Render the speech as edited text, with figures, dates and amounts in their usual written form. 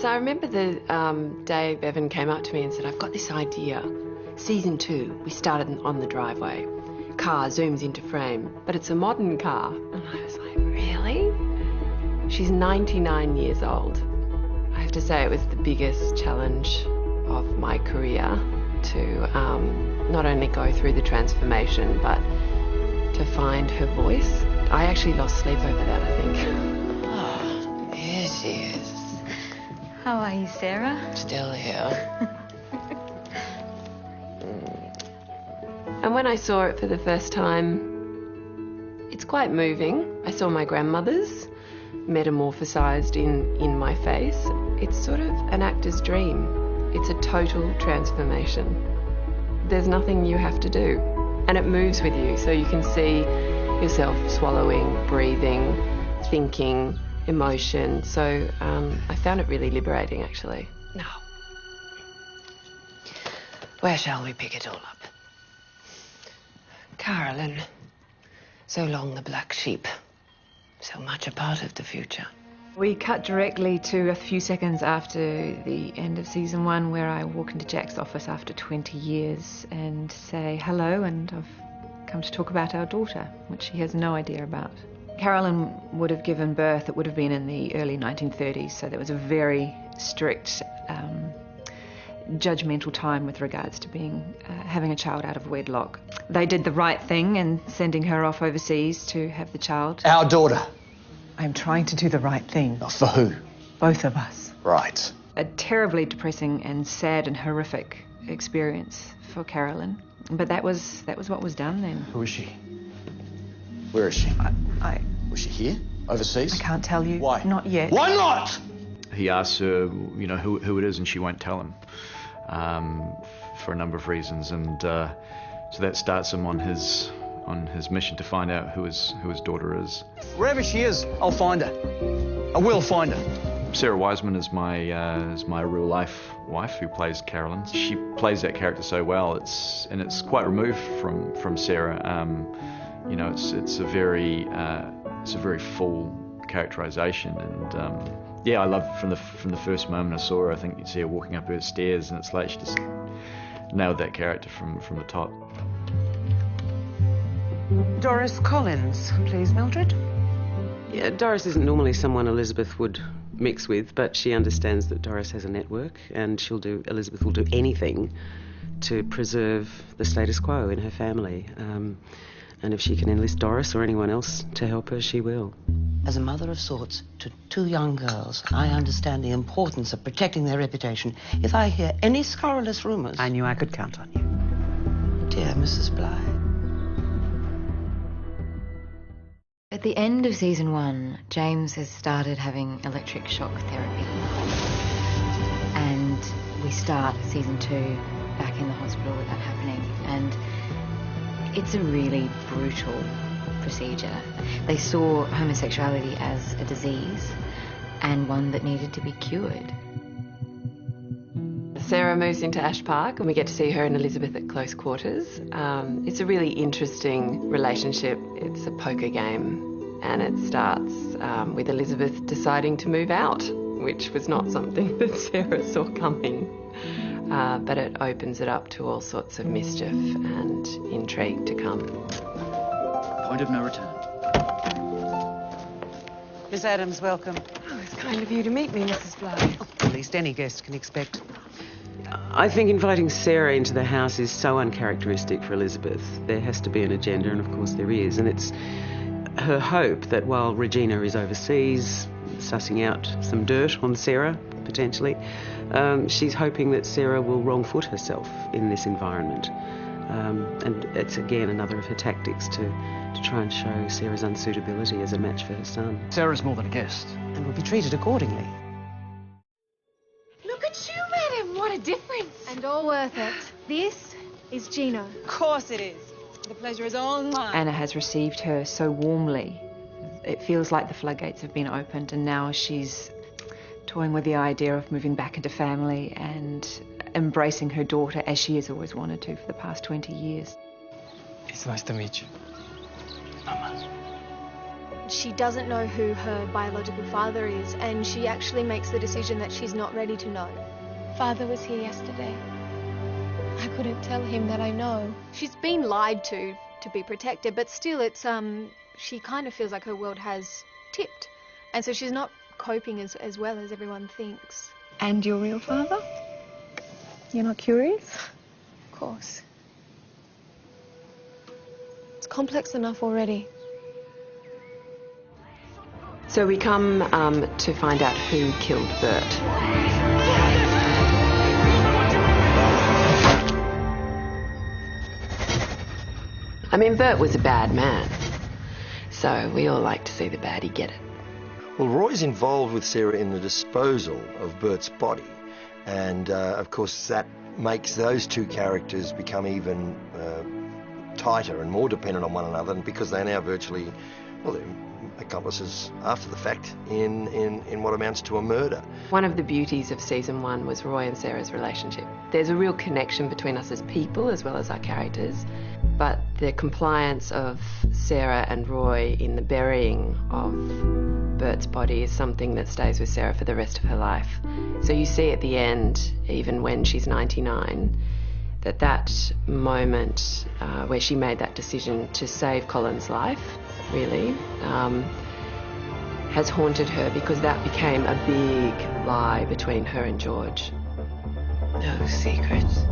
Yes, I remember the day Bevan came up to me and said, I've got this idea. Season 2, we started on the driveway. Car zooms into frame, but it's a modern car. And I was like, really? She's 99 years old. I have to say it was the biggest challenge of my career to not only go through the transformation, but to find her voice. I actually lost sleep over that, I think. Oh, here she is. How are you, Sarah? Still here. And when I saw it for the first time, it's quite moving. I saw my grandmother's metamorphosized in my face. It's sort of an actor's dream. It's a total transformation. There's nothing you have to do. And it moves with you, so you can see yourself swallowing, breathing, thinking, emotion. So I found it really liberating, actually. Now, where shall we pick it all up? Carolyn, so long the black sheep, so much a part of the future. We cut directly to a few seconds after the end of season 1, where I walk into Jack's office after 20 years and say hello, and I've come to talk about our daughter, which she has no idea about. Carolyn would have given birth, it would have been in the early 1930s, so there was a very strict judgmental time with regards to having a child out of wedlock. They did the right thing in sending her off overseas to have the child. Our daughter. I'm trying to do the right thing. For who? Both of us. Right. A terribly depressing and sad and horrific experience for Carolyn. But that was what was done then. Who is she? Where is she? Was she here? Overseas? I can't tell you. Why? Not yet. Why not? He asks her, you know, who it is, and she won't tell him for a number of reasons, and so that starts him on his mission to find out who his daughter is. Wherever she is, I'll find her. I will find her. Sarah Wiseman is my real life wife who plays Carolyn. She plays that character so well. It's quite removed from Sarah. You know, it's a very full characterization, and yeah, I love from the first moment I saw her. I think you'd see her walking up her stairs, and it's like she just nailed that character from the top. Doris Collins, please, Mildred. Yeah, Doris isn't normally someone Elizabeth would mix with, but she understands that Doris has a network, and Elizabeth will do anything to preserve the status quo in her family. And if she can enlist Doris or anyone else to help her, she will. As a mother of sorts to 2 young girls, I understand the importance of protecting their reputation. If I hear any scurrilous rumours... I knew I could count on you. Dear Mrs. Bligh. At the end of season 1, James has started having electric shock therapy. And we start season 2 back in the hospital with that happening. And it's a really brutal procedure. They saw homosexuality as a disease and one that needed to be cured. Sarah moves into Ash Park and we get to see her and Elizabeth at close quarters. It's a really interesting relationship. It's a poker game, and it starts with Elizabeth deciding to move out, which was not something that Sarah saw coming. But it opens it up to all sorts of mischief and intrigue to come. Point of no return. Miss Adams, welcome. Oh, it's kind of you to meet me, Mrs. Bligh. At least any guest can expect. I think inviting Sarah into the house is so uncharacteristic for Elizabeth. There has to be an agenda, and of course there is. And it's her hope that while Regina is overseas, sussing out some dirt on Sarah, potentially, she's hoping that Sarah will wrong foot herself in this environment. And it's, again, another of her tactics to try and show Sarah's unsuitability as a match for her son. Sarah's more than a guest. And will be treated accordingly. Look at you, madam. What a difference. And all worth it. This is Gina. Of course it is. The pleasure is all mine. Anna has received her so warmly. It feels like the floodgates have been opened, and now she's toying with the idea of moving back into family and embracing her daughter as she has always wanted to for the past 20 years. It's nice to meet you. she doesn't know who her biological father is, and she actually makes the decision that she's not ready to know. Father was here yesterday. I couldn't tell him that I know. She's been lied to be protected, but still it's, she kind of feels like her world has tipped. And so she's not coping as well as everyone thinks. And your real father? You're not curious? Of course. It's complex enough already. So we come to find out who killed Bert. I mean, Bert was a bad man, so we all like to see the baddie get it. Well, Roy's involved with Sarah in the disposal of Bert's body, and of course that makes those two characters become even tighter and more dependent on one another, and because they're now virtually, well, they're accomplices after the fact in what amounts to a murder. One of the beauties of season 1 was Roy and Sarah's relationship. There's a real connection between us as people as well as our characters, but the compliance of Sarah and Roy in the burying of Bert's body is something that stays with Sarah for the rest of her life. So you see at the end, even when she's 99, that moment where she made that decision to save Colin's life, really, has haunted her, because that became a big lie between her and George. No secrets.